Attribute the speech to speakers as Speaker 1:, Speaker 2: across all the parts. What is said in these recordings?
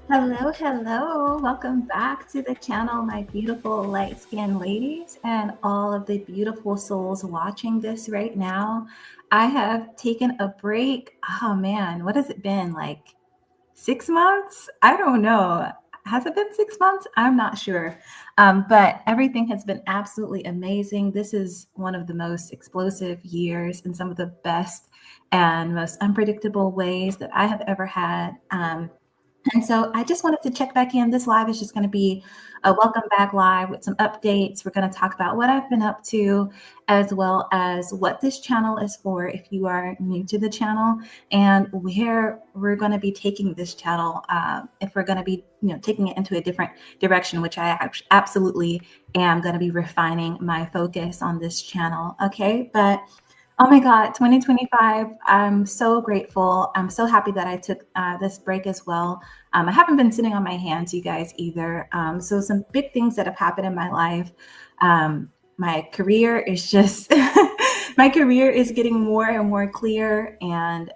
Speaker 1: Hello, hello. Welcome back to the channel, my beautiful light skinned ladies, and all of the beautiful souls watching this right now. I have taken a break. Oh man, what has it been? Like 6 months? I don't know. Has it been 6 months? I'm not sure. But everything has been absolutely amazing. This is one of the most explosive years and some of the best and most unpredictable ways that I have ever had. And so I just wanted to check back in. This live is just going to be a welcome back live with some updates. We're going to talk about what I've been up to, as well as what this channel is for if you are new to the channel, and where we're going to be taking this channel if we're going to be, taking it into a different direction, which I absolutely am going to be refining my focus on this channel. Okay, but oh my God, 2025. I'm so grateful. I'm so happy that I took this break as well. I haven't been sitting on my hands, you guys, either. So, some big things that have happened in my life. My career is just, my career is getting more and more clear. And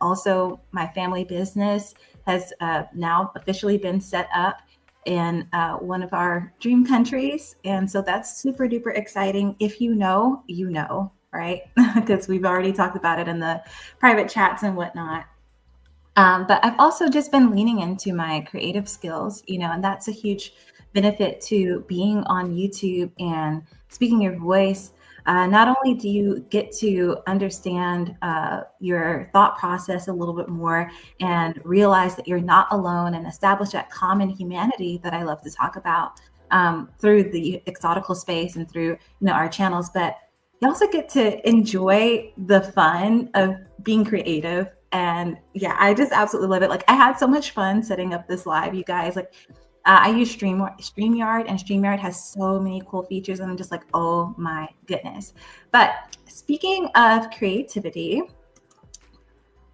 Speaker 1: also, my family business has now officially been set up in one of our dream countries. And so that's super duper exciting. If you know, you know, right? Because we've already talked about it in the private chats and whatnot. But I've also just been leaning into my creative skills, and that's a huge benefit to being on YouTube and speaking your voice. Not only do you get to understand your thought process a little bit more and realize that you're not alone and establish that common humanity that I love to talk about through the exotical space and through our channels, but you also get to enjoy the fun of being creative. And yeah, I just absolutely love it. Like, I had so much fun setting up this live, you guys. Like, I use StreamYard, and StreamYard has so many cool features, and I'm just like, oh my goodness. But speaking of creativity,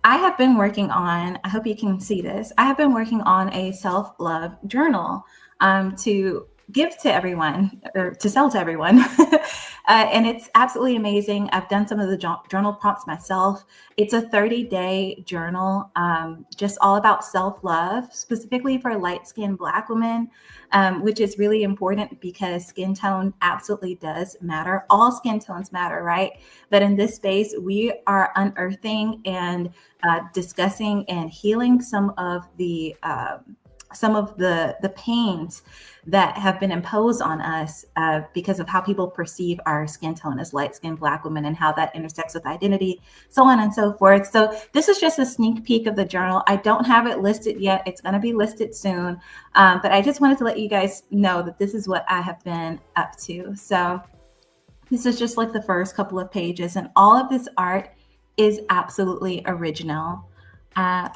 Speaker 1: I have been working on, I hope you can see this, I have been working on a self-love journal to give to everyone, or to sell to everyone. And it's absolutely amazing. I've done some of the journal prompts myself. It's a 30-day journal, just all about self-love, specifically for light-skinned Black women, which is really important because skin tone absolutely does matter. All skin tones matter, right? But in this space, we are unearthing and discussing and healing some of the pains that have been imposed on us because of how people perceive our skin tone as light-skinned Black women and how that intersects with identity, so on and so forth. So this is just a sneak peek of the journal. I don't have it listed yet. It's going to be listed soon. But I just wanted to let you guys know that this is what I have been up to. So this is just like the first couple of pages, and all of this art is absolutely original. I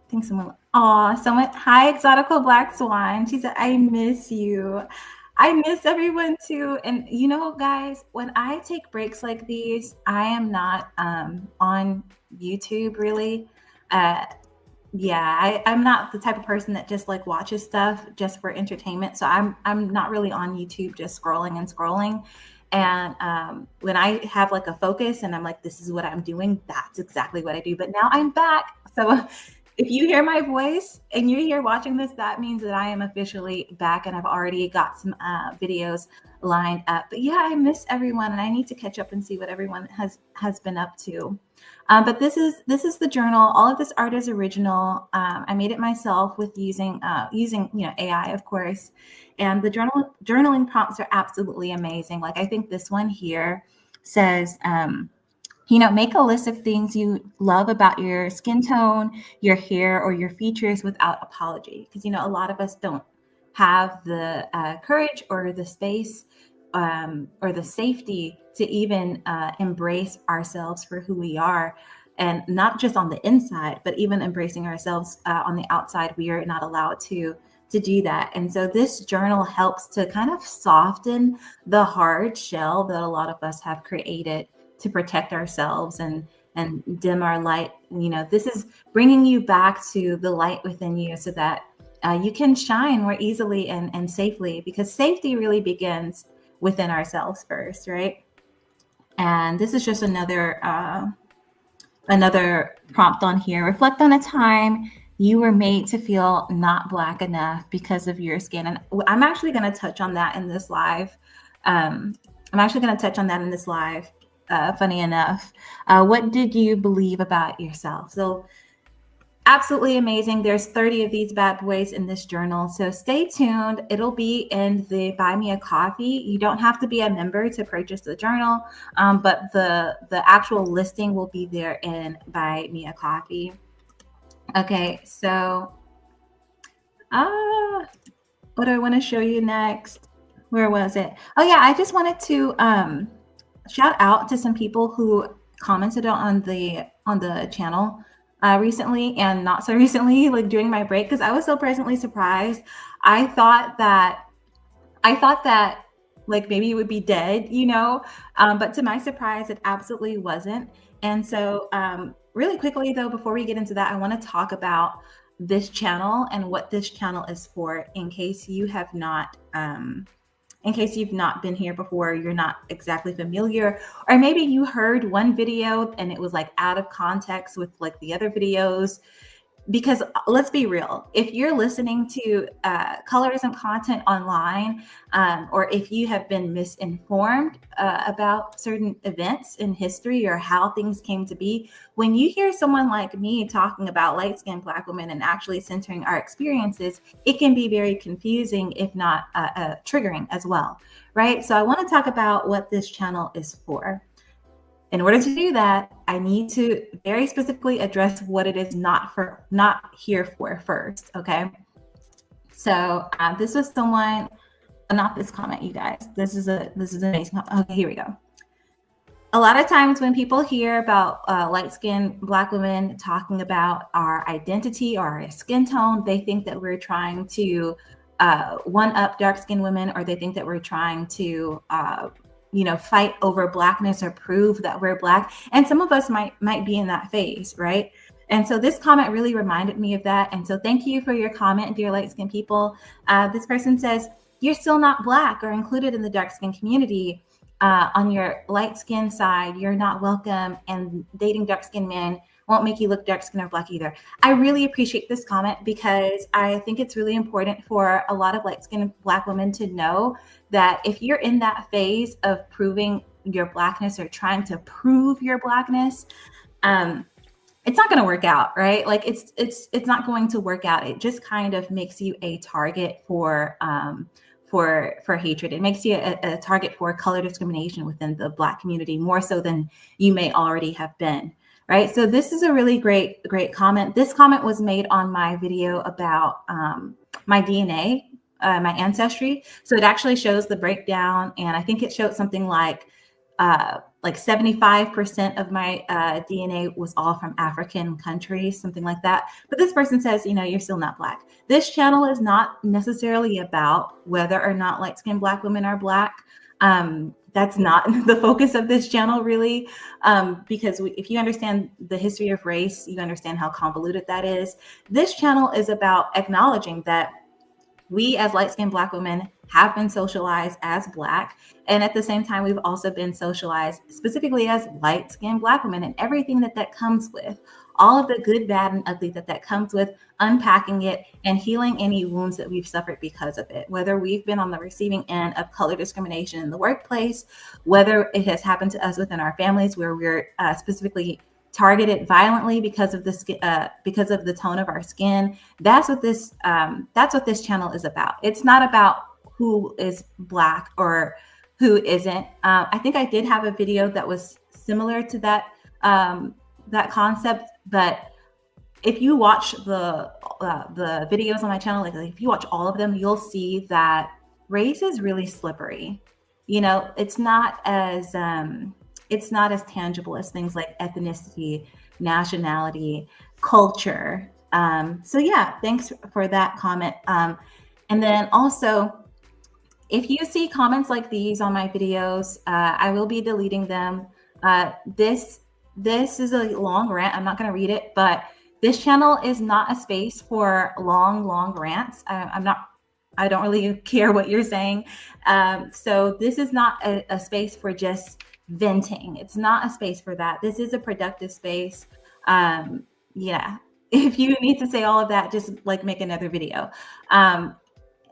Speaker 1: think someone, hi, Exotical Black Swan. She said, I miss you. I miss everyone too. And guys, when I take breaks like these, I am not on YouTube really. I'm not the type of person that just like watches stuff just for entertainment. So I'm not really on YouTube just scrolling and scrolling. And when I have like a focus and I'm like, this is what I'm doing, that's exactly what I do. But now I'm back. So if you hear my voice and you're here watching this, that means that I am officially back, and I've already got some videos lined up. But yeah, I miss everyone, and I need to catch up and see what everyone has been up to. But this is the journal. All of this art is original. I made it myself with using AI, of course. And the journaling prompts are absolutely amazing. Like, I think this one here says, make a list of things you love about your skin tone, your hair, or your features without apology. Because, a lot of us don't have the courage or the space or the safety to even embrace ourselves for who we are. And not just on the inside, but even embracing ourselves on the outside. We are not allowed to do that. And so this journal helps to kind of soften the hard shell that a lot of us have created to protect ourselves and dim our light. This is bringing you back to the light within you so that you can shine more easily and safely, because safety really begins within ourselves first, right? And this is just another prompt on here. Reflect on a time you were made to feel not Black enough because of your skin. And I'm actually going to touch on that in this live. Um, I'm actually going to touch on that in this live. Funny enough, what did you believe about yourself? So absolutely amazing. There's 30 of these bad boys in this journal. So stay tuned. It'll be in the Buy Me a Coffee. You don't have to be a member to purchase the journal, but the actual listing will be there in Buy Me a Coffee. Okay, so what do I want to show you next? Where was it? Oh yeah, I just wanted to shout out to some people who commented on the channel recently and not so recently, like during my break, because I was so pleasantly surprised. I thought that like maybe it would be dead, but to my surprise, it absolutely wasn't. And so really quickly though, before we get into that, I want to talk about this channel and what this channel is for, in case you have not in case you've not been here before, you're not exactly familiar, or maybe you heard one video and it was like out of context with like the other videos. Because let's be real, if you're listening to colorism content online, or if you have been misinformed about certain events in history or how things came to be, when you hear someone like me talking about light-skinned Black women and actually centering our experiences, it can be very confusing, if not triggering as well, right? So I want to talk about what this channel is for. In order to do that, I need to very specifically address what it is not here for first, okay? So this was someone, not this comment, you guys. This is an amazing comment. Okay, here we go. A lot of times when people hear about light-skinned Black women talking about our identity or our skin tone, they think that we're trying to one-up dark-skinned women, or they think that we're trying to fight over Blackness or prove that we're Black. And some of us might be in that phase, right? And so this comment really reminded me of that. And so thank you for your comment, dear light-skinned people. This person says, you're still not Black or included in the dark-skinned community. On your light-skinned side, you're not welcome, and dating dark-skinned men won't make you look dark-skinned or Black either. I really appreciate this comment, because I think it's really important for a lot of light-skinned Black women to know that if you're in that phase of proving your Blackness or trying to prove your Blackness, it's not going to work out, right? Like it's not going to work out. It just kind of makes you a target for hatred. It makes you a target for color discrimination within the Black community, more so than you may already have been, right? So this is a really great comment. This comment was made on my video about my DNA, my ancestry. So it actually shows the breakdown, and I think it showed something like 75% of my DNA was all from African countries, something like that. But this person says, you're still not Black. This channel is not necessarily about whether or not light-skinned Black women are Black. That's not the focus of this channel, really, because if you understand the history of race, you understand how convoluted that is. This channel is about acknowledging that we as light-skinned Black women have been socialized as Black, and at the same time, we've also been socialized specifically as light-skinned Black women, and everything that comes with, all of the good, bad, and ugly that comes with, unpacking it and healing any wounds that we've suffered because of it, whether we've been on the receiving end of color discrimination in the workplace, whether it has happened to us within our families where we're specifically targeted violently because of the tone of our skin. That's what this channel is about. It's not about who is Black or who isn't. I think I did have a video that was similar to that concept, but if you watch the videos on my channel, like if you watch all of them, you'll see that race is really slippery. It's not as tangible as things like ethnicity, nationality, culture. So yeah, thanks for that comment. And then also, if you see comments like these on my videos, I will be deleting them. This is a long rant. I'm not going to read it, but this channel is not a space for long rants. I don't really care what you're saying. So this is not a space for just venting. It's not a space for that. This is a productive space. Yeah. if you need to say all of that, just like make another video. Um,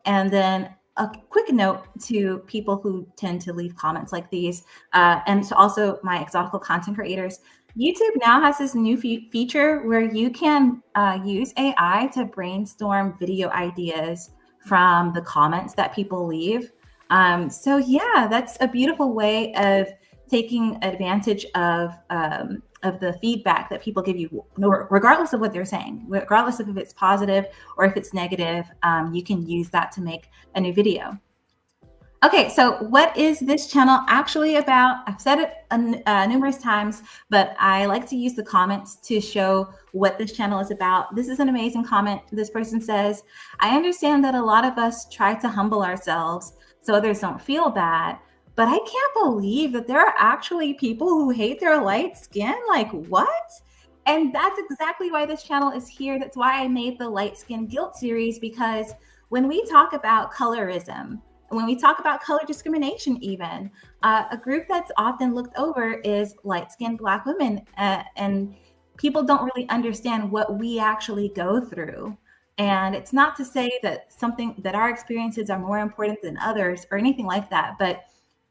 Speaker 1: and then a quick note to people who tend to leave comments like these, and to also my exotical content creators. YouTube now has this new feature where you can use AI to brainstorm video ideas from the comments that people leave. So yeah, that's a beautiful way of taking advantage of the feedback that people give you, regardless of what they're saying, regardless of if it's positive or if it's negative. You can use that to make a new video. Okay, so what is this channel actually about? I've said it numerous times, but I like to use the comments to show what this channel is about. This is an amazing comment. This person says, I understand that a lot of us try to humble ourselves so others don't feel bad, but I can't believe that there are actually people who hate their light skin. Like, what? And that's exactly why this channel is here. That's why I made the Light Skin Guilt series, because when we talk about colorism, when we talk about color discrimination, even a group that's often looked over is light-skinned Black women, and people don't really understand what we actually go through. And it's not to say that our experiences are more important than others or anything like that, but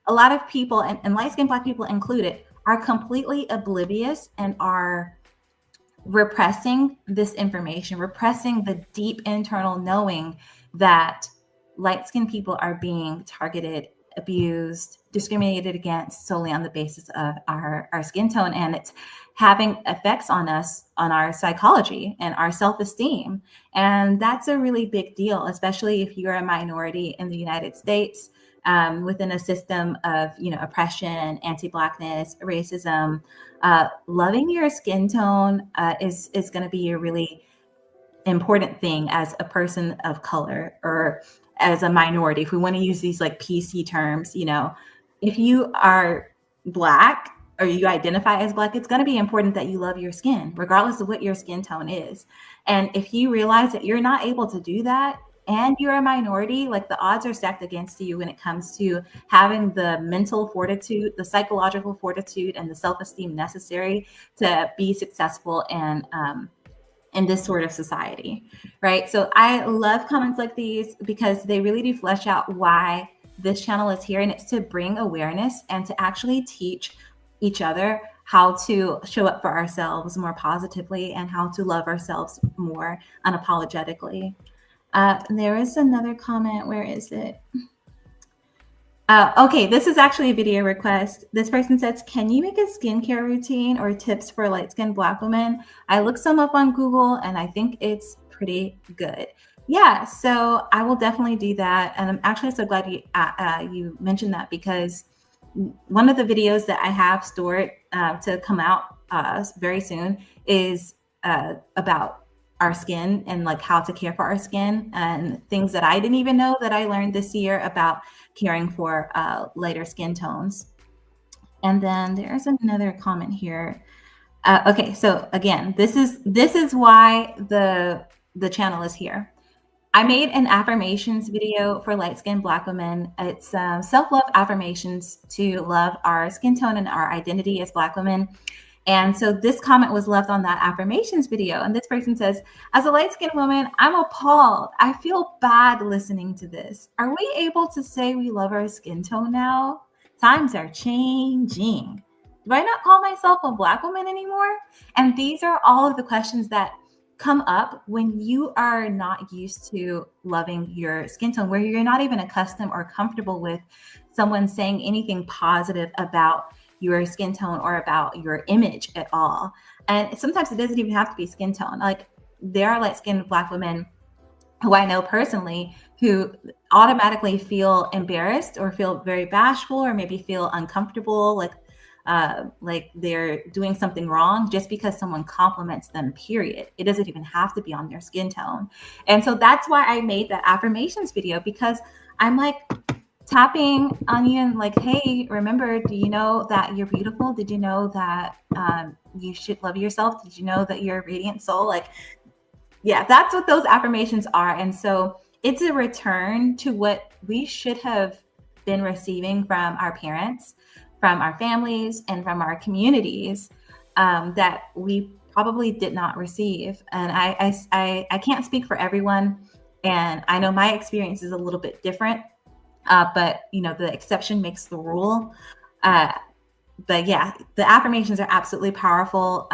Speaker 1: a lot of people, and light-skinned Black people included, are completely oblivious and are repressing this information, repressing the deep internal knowing that light-skinned people are being targeted, abused, discriminated against solely on the basis of our skin tone. And it's having effects on us, on our psychology and our self-esteem. And that's a really big deal, especially if you're a minority in the United States, within a system of, oppression, anti-Blackness, racism. Loving your skin tone is going to be a really important thing as a person of color or as a minority. If we want to use these like PC terms, if you are Black or you identify as Black, it's going to be important that you love your skin, regardless of what your skin tone is. And if you realize that you're not able to do that and you're a minority, like the odds are stacked against you when it comes to having the mental fortitude, the psychological fortitude, and the self-esteem necessary to be successful and in this sort of society, right? So I love comments like these because they really do flesh out why this channel is here, and it's to bring awareness and to actually teach each other how to show up for ourselves more positively and how to love ourselves more unapologetically. There is another comment. Where is it? Okay, this is actually a video request. This person says, can you make a skincare routine or tips for light-skinned Black women? I looked some up on Google and I think it's pretty good. Yeah, so I will definitely do that. And I'm actually so glad you mentioned that, because one of the videos that I have stored to come out very soon is about our skin and like how to care for our skin and things that I didn't even know that I learned this year about caring for lighter skin tones. And then there's another comment here. Okay, so again, this is why the channel is here. I made an affirmations video for light-skinned Black women. It's self-love affirmations to love our skin tone and our identity as Black women. And so this comment was left on that affirmations video. And this person says, as a light-skinned woman, I'm appalled. I feel bad listening to this. Are we able to say we love our skin tone now? Times are changing. Do I not call myself a Black woman anymore? And these are all of the questions that come up when you are not used to loving your skin tone, where you're not even accustomed or comfortable with someone saying anything positive about your skin tone or about your image at all. And sometimes it doesn't even have to be skin tone. Like, there are light-skinned Black women who I know personally who automatically feel embarrassed or feel very bashful or maybe feel uncomfortable, like they're doing something wrong just because someone compliments them, period. It doesn't even have to be on their skin tone. And so that's why I made that affirmations video, because I'm like tapping on you and like, hey, remember, do you know that you're beautiful? Did you know that you should love yourself? Did you know that you're a radiant soul? Like, yeah, that's what those affirmations are. And so it's a return to what we should have been receiving from our parents, from our families, and from our communities, that we probably did not receive. And I can't speak for everyone. And I know my experience is a little bit different, but the exception makes the rule. Uh, but yeah, the affirmations are absolutely powerful.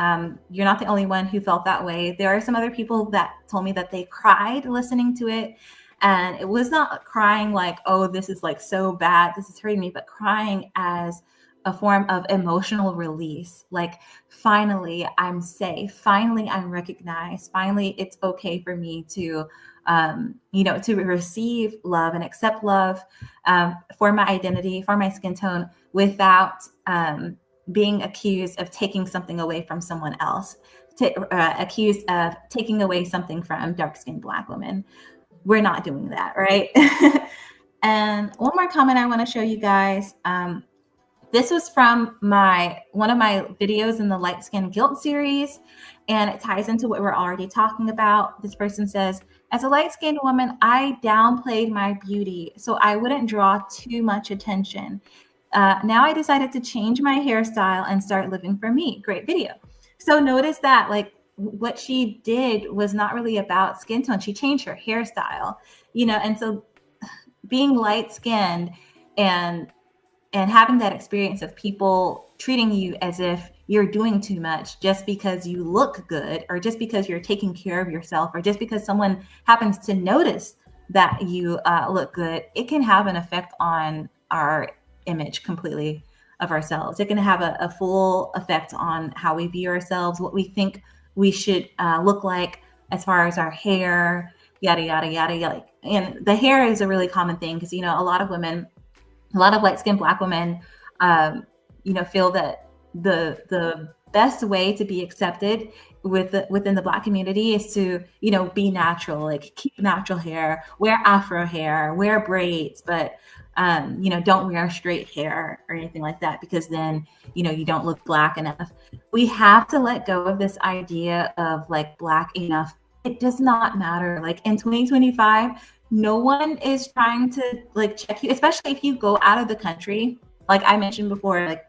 Speaker 1: You're not the only one who felt that way. There are some other people that told me that they cried listening to it. And it was not crying like, oh, this is like so bad, this is hurting me, but crying as a form of emotional release. Like, finally, I'm safe. Finally, I'm recognized. Finally, it's okay for me to, to receive love and accept love for my identity, for my skin tone, without being accused of taking something away from someone else, accused of taking away something from dark-skinned Black women. We're not doing that, right? And one more comment I want to show you guys. This was from one of my videos in the Light Skin Guilt series, and it ties into what we're already talking about. This person says, as a light-skinned woman, I downplayed my beauty so I wouldn't draw too much attention. Now I decided to change my hairstyle and start living for me. Great video. So notice that, like, what she did was not really about skin tone. She changed her hairstyle, and so being light-skinned and having that experience of people treating you as if you're doing too much just because you look good, or just because you're taking care of yourself, or just because someone happens to notice that you look good, it can have an effect on our image completely of ourselves. It can have a full effect on how we view ourselves, what we think we should look like as far as our hair, yada, yada, yada, yada. And the hair is a really common thing because, a lot of light-skinned Black women, feel that the best way to be accepted within the Black community is to, be natural, like keep natural hair, wear Afro hair, wear braids, but don't wear straight hair or anything like that, because then, you don't look Black enough. We have to let go of this idea of like Black enough. It does not matter. Like in 2025, no one is trying to like check you, especially if you go out of the country. Like I mentioned before, like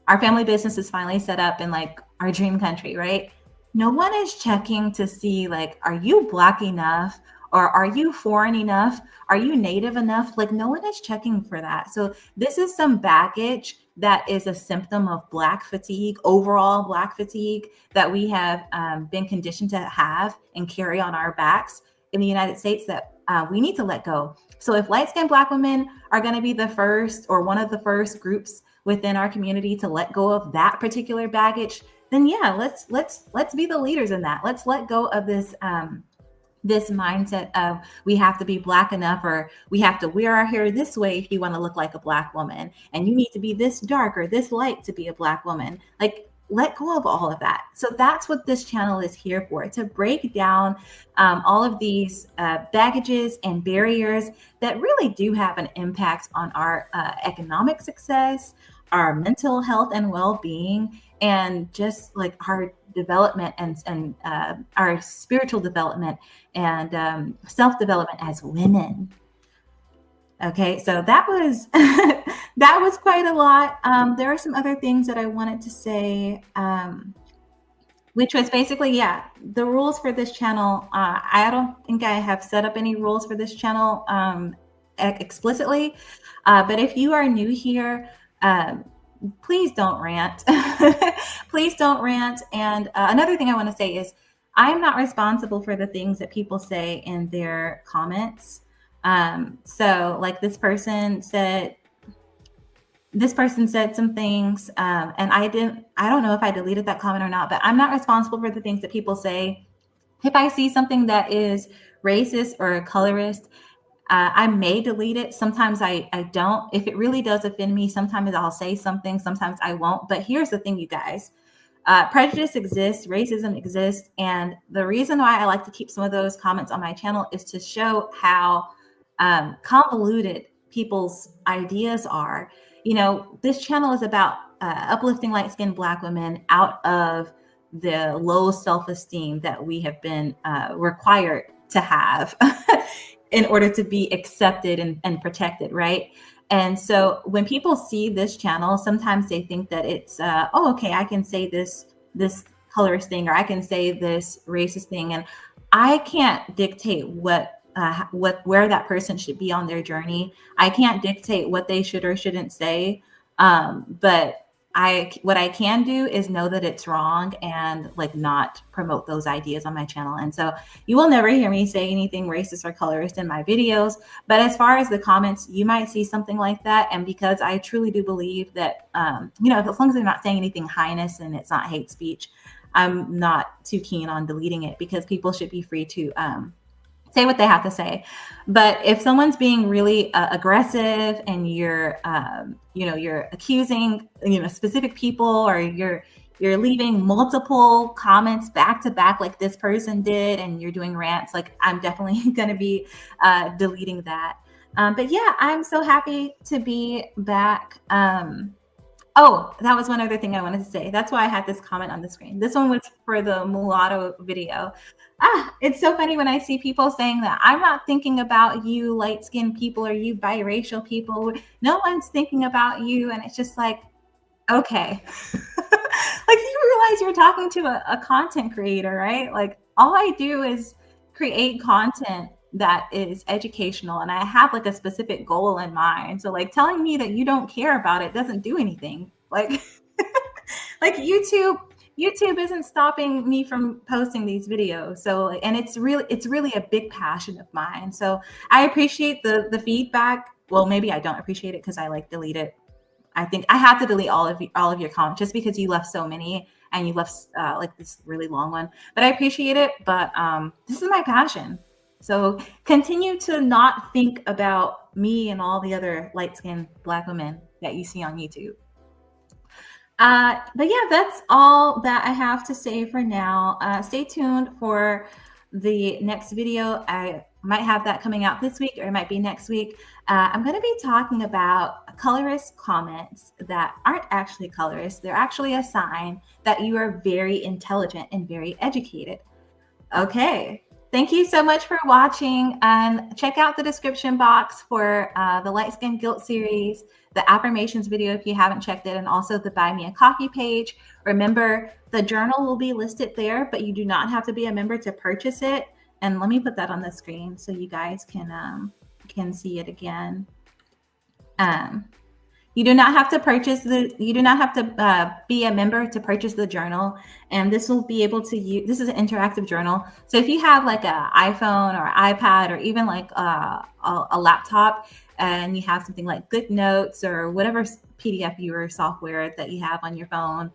Speaker 1: our family business is finally set up in like our dream country, right? No one is checking to see like, are you Black enough? Or are you foreign enough? Are you Native enough? Like no one is checking for that. So this is some baggage that is a symptom of Black fatigue, overall Black fatigue, that we have been conditioned to have and carry on our backs in the United States, that we need to let go. So if light-skinned Black women are going to be the first, or one of the first groups within our community to let go of that particular baggage, then yeah, let's be the leaders in that. Let's let go of this this mindset of we have to be Black enough, or we have to wear our hair this way if you want to look like a Black woman, and you need to be this dark or this light to be a Black woman. Like, let go of all of that. So that's what this channel is here for, to break down all of these baggages and barriers that really do have an impact on our economic success, our mental health and well-being, and just like our development and our spiritual development and self-development as women. Okay, so that was that was quite a lot. There are some other things that I wanted to say, which was basically, yeah, the rules for this channel. I don't think I have set up any rules for this channel explicitly, but if you are new here, please don't rant. Please don't rant. And another thing I want to say is I'm not responsible for the things that people say in their comments. So like this person said some things, and I don't know if I deleted that comment or not, but I'm not responsible for the things that people say. If I see something that is racist or colorist, I may delete it. Sometimes I don't. If it really does offend me, sometimes I'll say something, sometimes I won't. But here's the thing, you guys. Prejudice exists, racism exists. And the reason why I like to keep some of those comments on my channel is to show how convoluted people's ideas are. This channel is about uplifting light-skinned Black women out of the low self-esteem that we have been required to have in order to be accepted and protected, right? And so when people see this channel, sometimes they think that it's, oh, okay, I can say this colorist thing, or I can say this racist thing, and I can't dictate where that person should be on their journey. I can't dictate what they should or shouldn't say. But what I can do is know that it's wrong and like not promote those ideas on my channel. And so you will never hear me say anything racist or colorist in my videos. But as far as the comments, you might see something like that. And because I truly do believe that, as long as I'm not saying anything heinous and it's not hate speech, I'm not too keen on deleting it, because people should be free to say what they have to say. But if someone's being really aggressive and you're accusing, specific people, or you're leaving multiple comments back to back like this person did, and you're doing rants, like I'm definitely going to be deleting that. But yeah, I'm so happy to be back. Oh, that was one other thing I wanted to say. That's why I had this comment on the screen. This one was for the mulatto video. It's so funny when I see people saying that I'm not thinking about you light-skinned people or you biracial people. No one's thinking about you. And it's just like, okay. Like, you realize you're talking to a content creator, right? Like, all I do is create content that is educational, and I have like a specific goal in mind. So like telling me that you don't care about it doesn't do anything. Like like YouTube isn't stopping me from posting these videos. So, and it's really a big passion of mine. So I appreciate the feedback. Well, maybe I don't appreciate it because I like delete it. I think I have to delete all of your comments just because you left so many, and you left like this really long one. But I appreciate it. But this is my passion. So continue to not think about me and all the other light-skinned Black women that you see on YouTube. But yeah, that's all that I have to say for now. Stay tuned for the next video. I might have that coming out this week, or it might be next week. I'm going to be talking about colorist comments that aren't actually colorist. They're actually a sign that you are very intelligent and very educated. Okay. Thank you so much for watching, and check out the description box for the Light Skin Guilt series, the affirmations video if you haven't checked it, and also the Buy Me a Coffee page. Remember, the journal will be listed there, but you do not have to be a member to purchase it. And let me put that on the screen so you guys can see it again. You do not have to be a member to purchase the journal, and this will be able to use. This is an interactive journal. So if you have like an iPhone or iPad, or even like a laptop, and you have something like GoodNotes or whatever PDF viewer software that you have on your phone,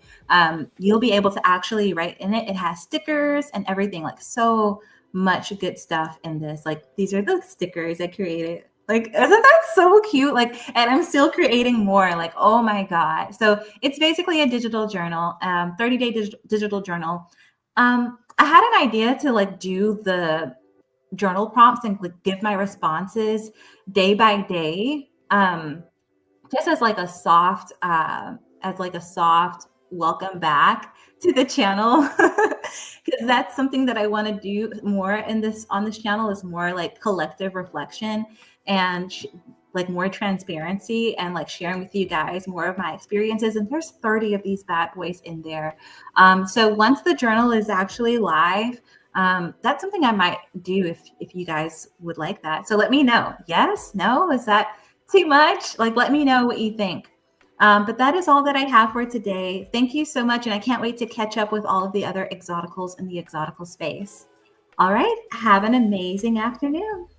Speaker 1: you'll be able to actually write in it. It has stickers and everything, like so much good stuff in this. Like, these are the stickers I created. Like, isn't that so cute? Like, and I'm still creating more. Like, oh my God. So it's basically a digital journal, 30-day digital journal. I had an idea to like do the journal prompts and like give my responses day by day, just as like a soft, welcome back to the channel. Because that's something that I want to do more on this channel, is more like collective reflection and like more transparency, and like sharing with you guys more of my experiences. And there's 30 of these bad boys in there. So once the journal is actually live, that's something I might do if you guys would like that. So let me know. Yes? No? Is that too much? Like, let me know what you think. But that is all that I have for today. Thank you so much. And I can't wait to catch up with all of the other Exoticals in the Exotical space. All right. Have an amazing afternoon.